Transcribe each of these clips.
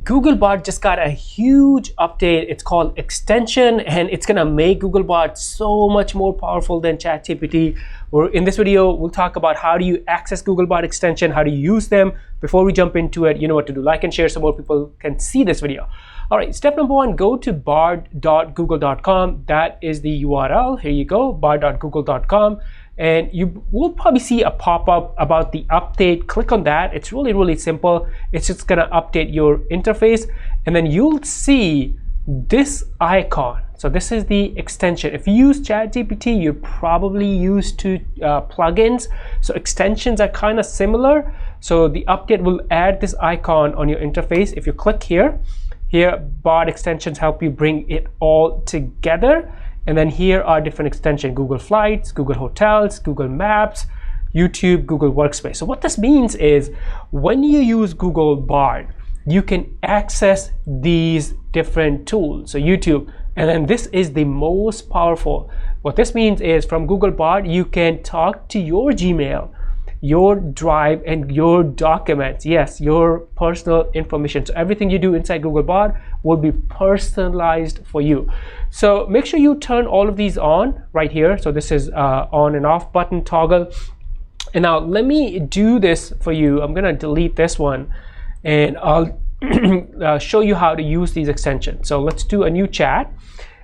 Googlebot just got a huge update. It's called extension, and it's gonna make Googlebot so much more powerful than ChatGPT. In this video, we'll talk about how do you access Googlebot extension, how do you use them. Before we jump into it, you know what to do. Like and share so more people can see this video. All right, step number one, go to bard.google.com. That is the URL. Here you go, bard.google.com. And you will probably see a pop-up about the update. Click on that. It's really simple. It's just gonna update your interface, and then you'll see this icon. So this is the extension. If you use ChatGPT, you're probably used to plugins. So extensions are kind of similar. So the update will add this icon on your interface. If you click here, Bard extensions help you bring it all together. And then here are different extensions: Google Flights, Google Hotels, Google Maps, YouTube, Google Workspace. So what this means is when you use Google Bard, you can access these different tools. So YouTube, and then this is the most powerful. What this means is from Google Bard, you can talk to your Gmail, your Drive, and your documents. Yes, your personal information. So everything you do inside Google Bard will be personalized for you. So make sure you turn all of these on right here. So this is on and off button toggle. And now let me do this for you. I'm gonna delete this one, and I'll show you how to use these extensions. So let's do a new chat,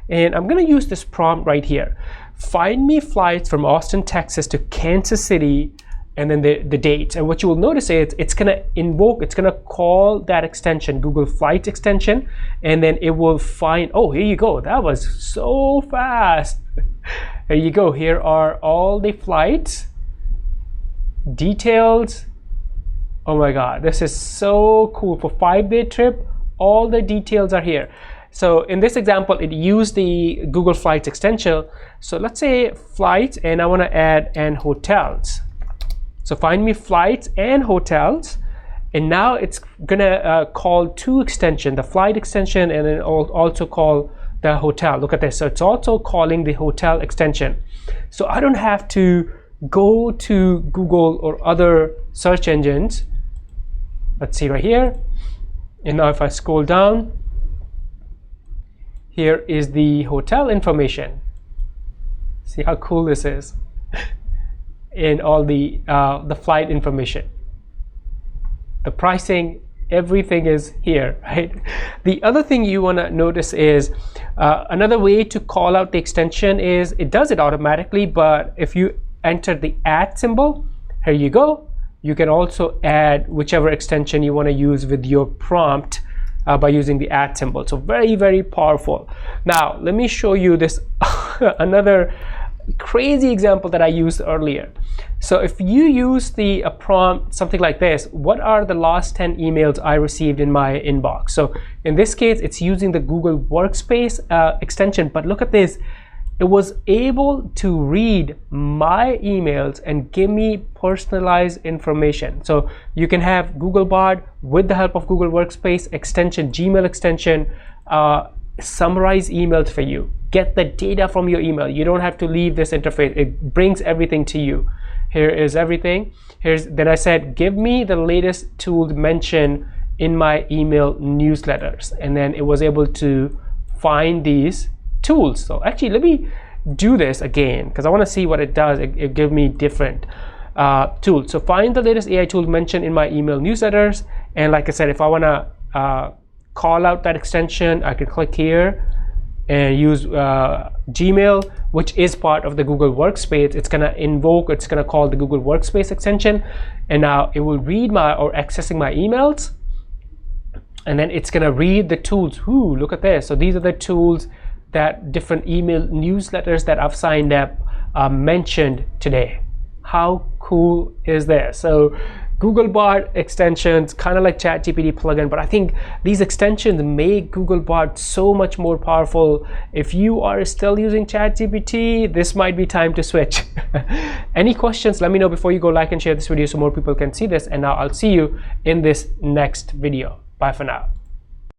and I'm gonna use this prompt right here. Find me flights from Austin, Texas to Kansas City, and then the dates. And what you will notice is it's gonna call that extension, Google Flights extension, and then it will find, oh, here you go. That was so fast. Here you go. Here are all the flights details. Oh my God, this is so cool. For 5-day trip, all the details are here. So in this example, it used the Google Flights extension. So let's say flights, and I want to add and hotels. So find me flights and hotels, and now it's gonna call two extensions, the flight extension, and then also call the hotel. Look at this. So it's also calling the hotel extension. So I don't have to go to Google or other search engines. Let's see right here. And now if I scroll down, here is the hotel information. See how cool this is. And all the flight information, the pricing, everything is here, right? The other thing you want to notice is another way to call out the extension is it does it automatically, but if you enter the @ symbol, here you go, you can also add whichever extension you want to use with your prompt by using the @ symbol. So very powerful. Now let me show you this another crazy example that I used earlier. So if you use the prompt something like this, what are the last 10 emails I received in my inbox? So in this case, it's using the Google Workspace extension, but look at this. It was able to read my emails and give me personalized information. So you can have Google Bard with the help of Google Workspace extension, Gmail extension, summarize emails for you, get the data from your email. You don't have to leave this interface. It brings everything to you. Here is everything. Then I said, give me the latest tools mentioned in my email newsletters, and then it was able to find these tools. So actually, let me do this again because I want to see what it does. It gives me different tools. So find the latest AI tools mentioned in my email newsletters, and like I said, if I want to call out that extension, I can click here and use Gmail, which is part of the Google Workspace. It's gonna call the Google Workspace extension, and now it will read accessing my emails, and then it's gonna read the tools. Ooh, look at this. So these are the tools that different email newsletters that I've signed up mentioned today. How cool is this? So Google Bard extensions, kind of like ChatGPT plugin, but I think these extensions make Google Bard so much more powerful. If you are still using ChatGPT, this might be time to switch. Any questions, let me know before you go. Like and share this video so more people can see this, and now I'll see you in this next video. Bye for now.